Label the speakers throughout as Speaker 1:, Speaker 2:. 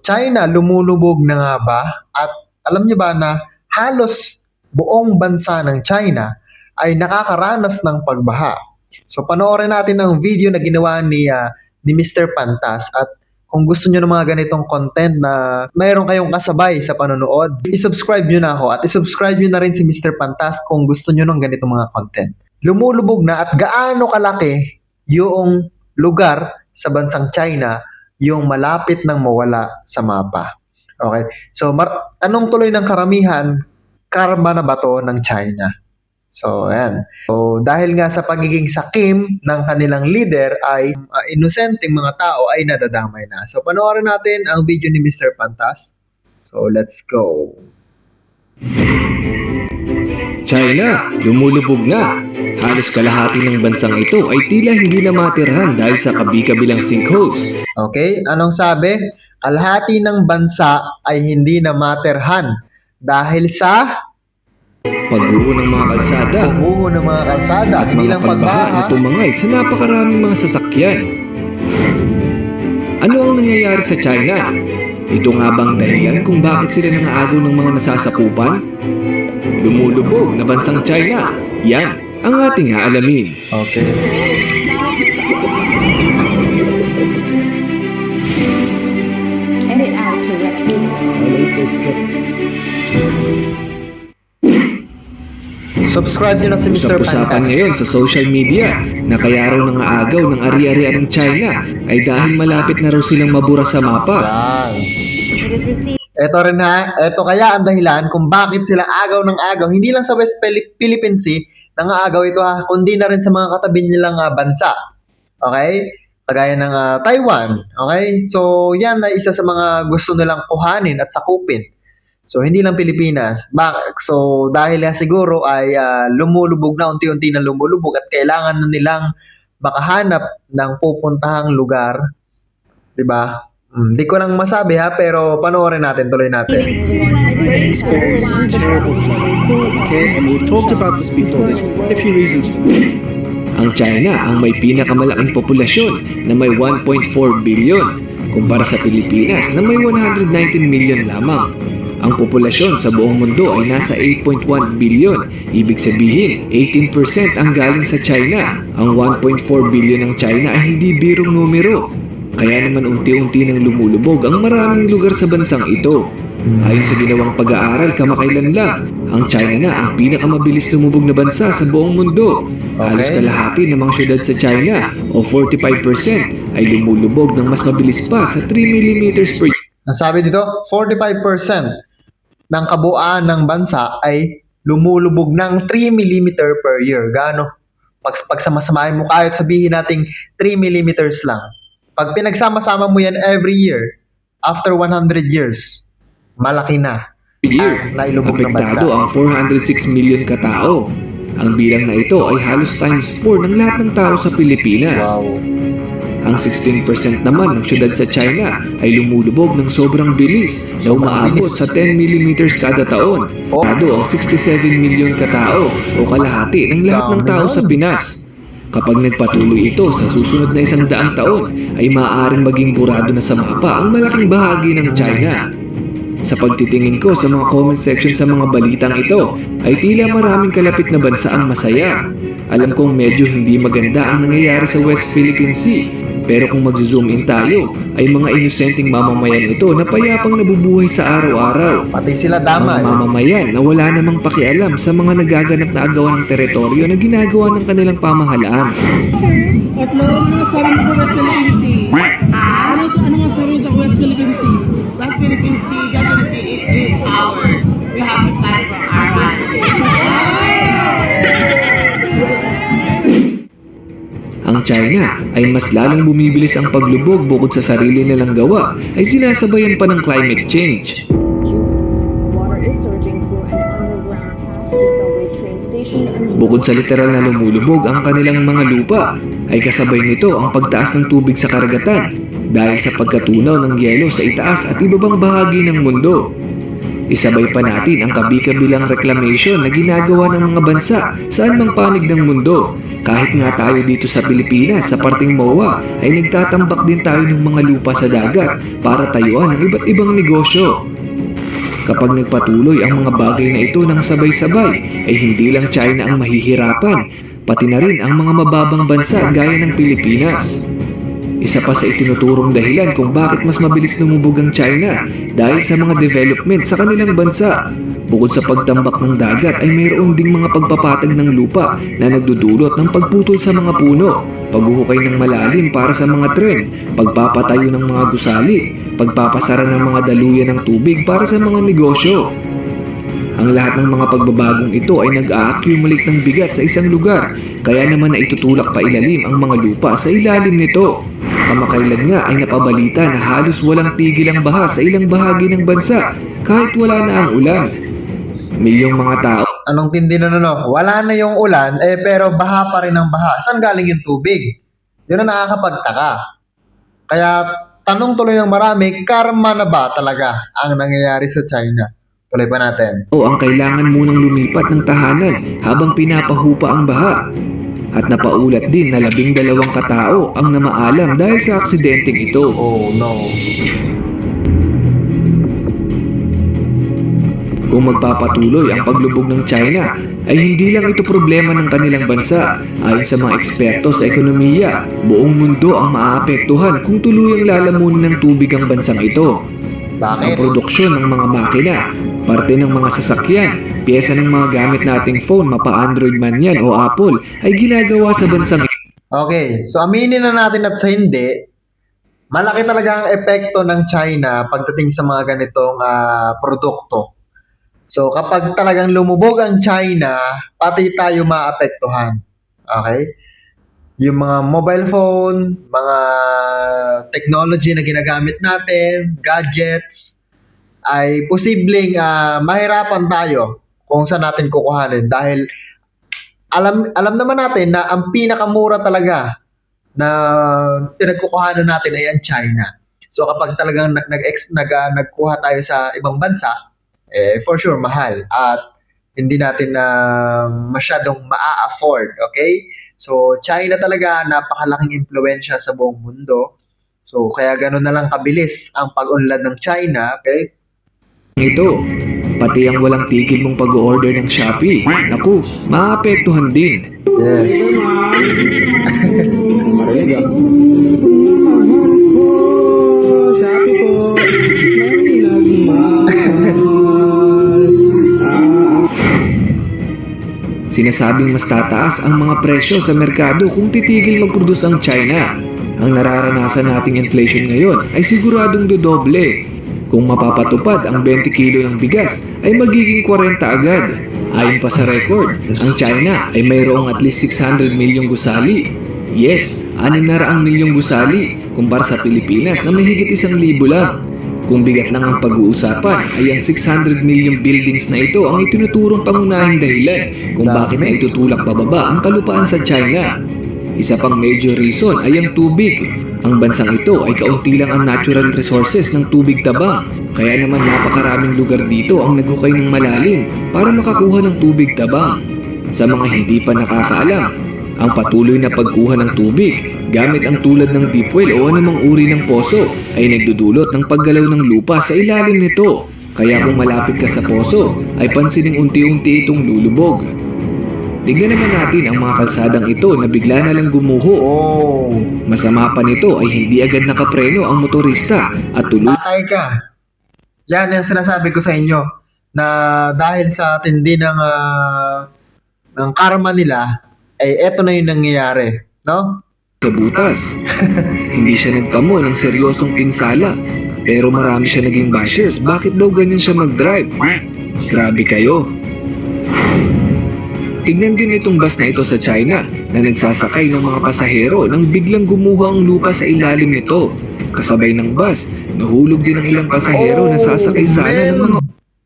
Speaker 1: China, lumulubog na nga ba? At alam niyo ba na halos buong bansa ng China ay nakakaranas ng pagbaha? So panoorin natin ang video na ginawa ni Mr. Pantas at kung gusto niyo ng mga ganitong content na mayroon kayong kasabay sa panonood, i-subscribe niyo na ako at i-subscribe niyo na rin si Mr. Pantas kung gusto niyo ng ganitong mga content. Lumulubog na at gaano kalaki yung lugar sa bansang China yung malapit nang mawala sa mapa. Okay? So, anong tuloy ng karamihan? Karma na ba to ng China? So, ayan. So, dahil nga sa pagiging sakim ng kanilang leader ay inosenteng mga tao ay nadadamay na. So, panoorin natin ang video ni Mr. Pantas. So, let's go.
Speaker 2: China, lumulubog na. Halos kalahati ng bansang ito ay tila hindi na matirhan dahil sa kabi-kabilang sinkholes.
Speaker 1: Okay, anong sabi? Kalahati ng bansa ay hindi na matirhan dahil sa
Speaker 2: Pagguho ng mga kalsada
Speaker 1: pagbuho ng mga kalsada,
Speaker 2: at
Speaker 1: hindi
Speaker 2: mga
Speaker 1: lang
Speaker 2: pagbaha na
Speaker 1: pagbaha.
Speaker 2: tumangay sa napakaraming mga sasakyan. Ano ang nangyayari sa China? Ito nga bang dahilan kung bakit sila nangaagaw ng mga nasasakupan? Lumulubog na bansang China. Yan ang ating haalamin.
Speaker 1: Okay.
Speaker 3: Edit out to rescue.
Speaker 1: Subscribe nyo na si Mr.
Speaker 2: Usap-usapan
Speaker 1: Pantas.
Speaker 2: ngayon sa social media na kaya raw nangaagaw ng ari-arian ng China ay dahil malapit na raw silang mabura sa mapa.
Speaker 1: Yan.
Speaker 3: It is received.
Speaker 1: Ito rin ha, ito kaya ang dahilan kung bakit sila agaw ng agaw, hindi lang sa West Philippine Sea, nangaagaw ito ha, kundi na rin sa mga katabi nilang bansa. Okay? Kagaya ng Taiwan. Okay? So, yan na isa sa mga gusto nilang kuhanin at sakupin. So, hindi lang Pilipinas. So, dahil siguro ay lumulubog na, unti-unti na lumulubog at kailangan na nilang makahanap ng pupuntahang lugar. Diba? Hindi ko lang masabi ha, pero panoorin natin, tuloy natin.
Speaker 4: Okay, and we've talked about this before. There's a few reasons.
Speaker 2: Ang China ang may pinakamalaking populasyon na may 1.4 billion kumpara sa Pilipinas na may 119 million lamang. Ang populasyon sa buong mundo ay nasa 8.1 billion. Ibig sabihin, 18% ang galing sa China. Ang 1.4 billion ng China ay hindi birong numero. Kaya naman unti-unti nang lumulubog ang maraming lugar sa bansang ito. Ayon sa ginawang pag-aaral kamakailan lang, ang China na ang pinakamabilis lumubog na bansa sa buong mundo. Halos kalahati ng mga syudad sa China o 45% ay lumulubog ng mas mabilis pa sa 3 mm per year.
Speaker 1: Ang sabi dito, 45% ng kabuuan ng bansa ay lumulubog ng 3 mm per year. Gaano? Pag sama-samahin mo kahit sabihin nating 3 mm lang. Pag pinagsama-sama mo yan every year, after 100 years, malaki na ang nailubog ng bansa.
Speaker 2: Apektado ang 406 million katao. Ang bilang na ito ay halos times 4 ng lahat ng tao sa Pilipinas.
Speaker 1: Wow.
Speaker 2: Ang 16% naman ng syudad sa China ay lumulubog ng sobrang bilis na umaabot sa 10 mm kada taon. Apektado ang 67 million katao o kalahati ng lahat ng tao sa Pinas. Kapag nagpatuloy ito sa susunod na 100 taon, ay maaaring maging burado na sa mapa ang malaking bahagi ng China. Sa pagtitingin ko sa mga comment section sa mga balitang ito, ay tila maraming kalapit na bansa ang masaya. Alam kong medyo hindi maganda ang nangyayari sa West Philippine Sea, pero kung mag-zoom in tayo, ay mga inosenteng mamamayan ito na payapang nabubuhay sa araw-araw.
Speaker 1: Pati sila
Speaker 2: Mga
Speaker 1: damay.
Speaker 2: mamamayan na wala namang pakialam sa mga nagaganap na agawan ng teritoryo na ginagawa ng kanilang pamahalaan.
Speaker 5: Ano masabi mo sa West Philippine Sea? Ano masabi mo sa West Philippine Sea?
Speaker 6: West Philippine Sea definitely it is our. We have to fight for our rights.
Speaker 2: Ang China ay mas lalong bumibilis ang paglubog bukod sa sarili nilang gawa ay sinasabayan pa ng climate change.
Speaker 3: June, water is surging through an underground pass to subway train station.
Speaker 2: Bukod sa literal na lumulubog ang kanilang mga lupa, ay kasabay nito ang pagtaas ng tubig sa karagatan dahil sa pagkatunaw ng yelo sa itaas at ibabang bahagi ng mundo. Isabay pa natin ang kabi-kabilang reclamation na ginagawa ng mga bansa saan mang panig ng mundo. Kahit nga tayo dito sa Pilipinas, sa parting MOA, ay nagtatambak din tayo ng mga lupa sa dagat para tayuan ng iba't ibang negosyo. Kapag nagpatuloy ang mga bagay na ito ng sabay-sabay, ay hindi lang China ang mahihirapan, pati na rin ang mga mababang bansa gaya ng Pilipinas. Isa pa sa itinuturong dahilan kung bakit mas mabilis lumubog ang China dahil sa mga development sa kanilang bansa. Bukod sa pagtambak ng dagat ay mayroon ding mga pagpapatag ng lupa na nagdudulot ng pagputol sa mga puno, paghuhukay ng malalim para sa mga tren, pagpapatayo ng mga gusali, pagpapasara ng mga daluyan ng tubig para sa mga negosyo. Ang lahat ng mga pagbabagong ito ay nag-a-accumulate ng bigat sa isang lugar, kaya naman na itutulak pa ilalim ang mga lupa sa ilalim nito. Kamakailan nga ay napabalita na halos walang tigil ang baha sa ilang bahagi ng bansa kahit wala na ang ulan. Milyong mga tao
Speaker 1: Anong tindi na no? Wala na yung ulan, pero baha pa rin ang baha. Saan galing yung tubig? Yun ang nakakapagtaka. Kaya tanong tuloy ng marami, karma na ba talaga ang nangyayari sa China? Tuloy pa natin.
Speaker 2: ang kailangan munang lumipat ng tahanan habang pinapahupa ang baha. At napaulat din na 12 katao ang namaalam dahil sa aksidenteng ito.
Speaker 1: Oh no.
Speaker 2: Kung magpapatuloy ang paglubog ng China, ay hindi lang ito problema ng kanilang bansa. Ayon sa mga eksperto sa ekonomiya, buong mundo ang maaapektuhan kung tuluyang lalamunin ng tubig ang bansang ito. Ang
Speaker 1: Bakit?
Speaker 2: produksyon ng mga makina, parte ng mga sasakyan, piyesa ng mga gamit nating phone, mapa-Android man yan o Apple, ay ginagawa sa bansang ito.
Speaker 1: Okay, so aminin na natin at sa hindi, malaki talaga ang epekto ng China pagdating sa mga ganitong produkto. So kapag talagang lumubog ang China, pati tayo maapektuhan. Okay? Yung mga mobile phone, mga technology na ginagamit natin, gadgets, ay posibleng mahirapan tayo kung saan natin kukuhanin dahil alam naman natin na ang pinakamura talaga na pinagkukuhanan natin ay ang China. So kapag talagang nagkuha tayo sa ibang bansa, for sure mahal at hindi natin masyadong maa-afford, okay? So China talaga napakalaking impluwensya sa buong mundo. So kaya gano'n na lang kabilis ang pag-unlad ng China, okay?
Speaker 2: Ito, pati ang walang tigil mong pag-order ng Shopee, naku, maapektuhan din.
Speaker 1: Yes.
Speaker 5: Sabi ko,
Speaker 2: Sinasabing mas tataas ang mga presyo sa merkado kung titigil mag-produce ang China. Ang nararanasan nating inflation ngayon ay siguradong dodoble. Kung mapapatupad ang 20 kilo ng bigas ay magiging 40 agad. Ayon pa sa record, ang China ay mayroong at least 600 milyong gusali. Yes, 600 milyong gusali kumpara sa Pilipinas na may higit 1,000 lang. Kung bigat lang ang pag-uusapan ay ang 600 milyong buildings na ito ang itinuturong pangunahing dahilan kung bakit na itutulak pababa ang kalupaan sa China. Isa pang major reason ay ang tubig. Ang bansang ito ay kaunti lang ang natural resources ng tubig tabang, kaya naman napakaraming lugar dito ang naghukay ng malalim para makakuha ng tubig tabang. Sa mga hindi pa nakakaalam, ang patuloy na pagkuha ng tubig gamit ang tulad ng deep well o anumang uri ng poso ay nagdudulot ng paggalaw ng lupa sa ilalim nito. Kaya kung malapit ka sa poso ay pansining unti-unti itong lulubog. Tignan naman natin ang mga kalsadang ito na bigla na lang gumuho.
Speaker 1: Oh,
Speaker 2: Masama pa nito ay hindi agad nakapreno ang motorista at tuloy
Speaker 1: patay ka. Yan yung sinasabi ko sa inyo na dahil sa tindi ng karma nila, ay eto na yung nangyayari, no?
Speaker 2: sa butas. Hindi siya nagtamo ng seryosong pinsala, pero marami siya naging bashers. Bakit daw ganyan siya mag-drive? Grabe kayo. Tignan din itong bus na ito sa China na nagsasakay ng mga pasahero nang biglang gumuha ang lupa sa ilalim nito. Kasabay ng bus, nahulog din ang ilang pasahero na sasakay sana ng mga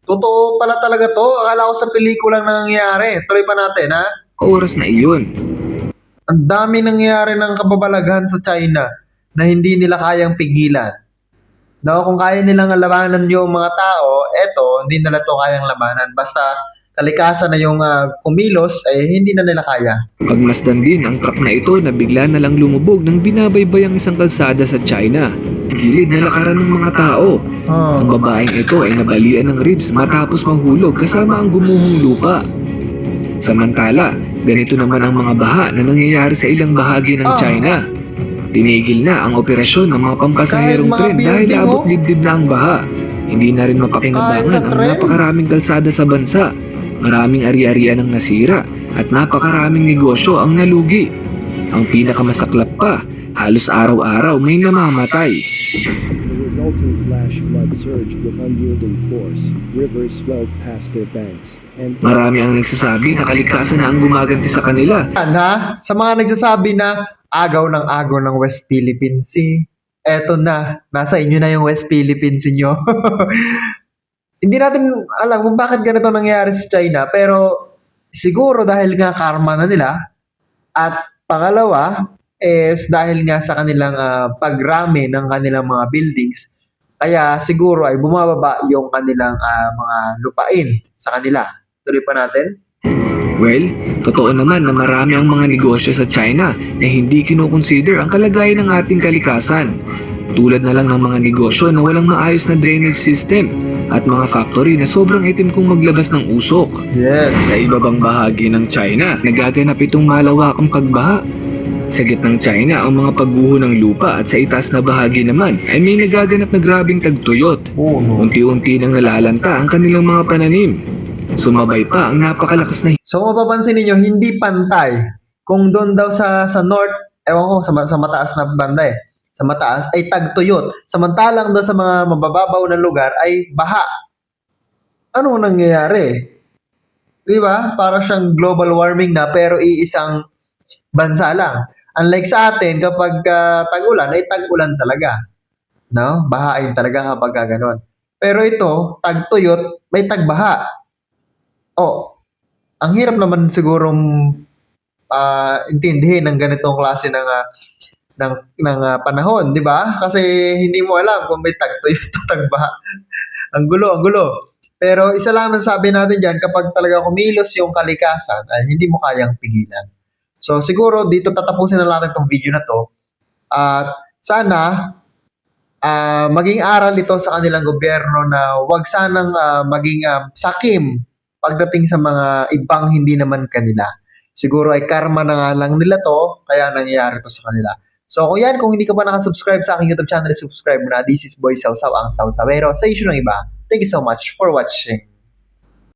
Speaker 1: Totoo pala talaga to. Akala ko sa pelikulang nangyayari. Tuloy pa natin, ha?
Speaker 2: oras na iyon.
Speaker 1: Ang dami nangyayari ng kababalaghan sa China na hindi nila kayang pigilan. No, kung kaya nilang labanan yung mga tao, eto, hindi nila to kayang labanan. Basta kalikasan na yung kumilos, hindi na nila kaya.
Speaker 2: Pagmasdan din ang truck na ito na bigla na lang lumubog nang binabaybay ang isang kalsada sa China. Gilid na lakaran ng mga tao. Ang babaeng ito ay nabalian ng ribs matapos mahulog kasama ang gumuhong lupa. Samantala, ganito naman ang mga baha na nangyayari sa ilang bahagi ng China. Tinigil na ang operasyon ng mga pampasaherong
Speaker 1: Kahit mga
Speaker 2: tren dahil
Speaker 1: building,
Speaker 2: abot dibdib na ang baha. Hindi na rin
Speaker 1: Kahit
Speaker 2: mapakinabangan
Speaker 1: sa
Speaker 2: ang
Speaker 1: tren.
Speaker 2: napakaraming kalsada sa bansa. Maraming ari-arian ang nasira at napakaraming negosyo ang nalugi. Ang pinakamasaklap pa, halos araw-araw may namamatay.
Speaker 4: The resulting flash flood surged with unyielding force. Rivers swelled past their banks. And
Speaker 2: Marami ang nagsasabi na kalikasan na ang gumaganti sa kanila.
Speaker 1: Yan, ha? Sa mga nagsasabi na agaw ng West Philippine Sea, eto na, nasa inyo na yung West Philippine Sea nyo. Hindi natin alam kung bakit ganito nangyayari sa China, pero siguro dahil nga karma na nila, at pangalawa is dahil nga sa kanilang pagrami ng kanilang mga buildings, kaya siguro ay bumababa yung kanilang mga lupain sa kanila. Tuloy pa natin.
Speaker 2: Well, totoo naman na marami ang mga negosyo sa China na hindi kinukonsider ang kalagayan ng ating kalikasan. Tulad na lang ng mga negosyo na walang maayos na drainage system at mga factory na sobrang itim kung maglabas ng usok.
Speaker 1: Yes.
Speaker 2: Sa iba bang bahagi ng China, nagaganap itong malawakang pagbaha. Sa gitnang China, ang mga pagguho ng lupa at sa itaas na bahagi naman ay may nagaganap na grabing tagtuyot.
Speaker 1: Oh, no.
Speaker 2: Unti-unti nang nalalanta ang kanilang mga pananim. Sumabay pa ang napakalakas na
Speaker 1: So mapapansin niyo hindi pantay. Kung doon daw sa north, ewan ko sa mataas na banda sa mataas ay tagtuyot. Samantalang doon sa mga mabababaw na lugar ay baha. Ano nangyayari? 'Di ba? Para siyang global warming na pero iisang bansa lang. Unlike sa atin kapag tag-ulan ay tag-ulan talaga. No? Bahain talaga kapag gano'n. Pero ito, tagtuyot, may tagbaha. Oh, ang hirap naman sigurong intindihin ng ganitong klase ng panahon, 'di ba? Kasi hindi mo alam kung may tagtuyot o tagbaha. Ang gulo. Pero isa lang ang sabi natin diyan, kapag talaga kumilos yung kalikasan, ay hindi mo kayang pigilan. So siguro dito tatapusin na natin tong video na to. At sana maging aral ito sa kanilang gobyerno na wag sanang maging sakim pagdating sa mga ibang hindi naman kanila. Siguro ay karma na nga lang nila to, kaya nangyayari to sa kanila. So kung hindi ka pa nakasubscribe sa aking YouTube channel, subscribe mo na. This is Boy Sausaw, ang Sausawero, sa issue ng iba. Thank you so much for watching.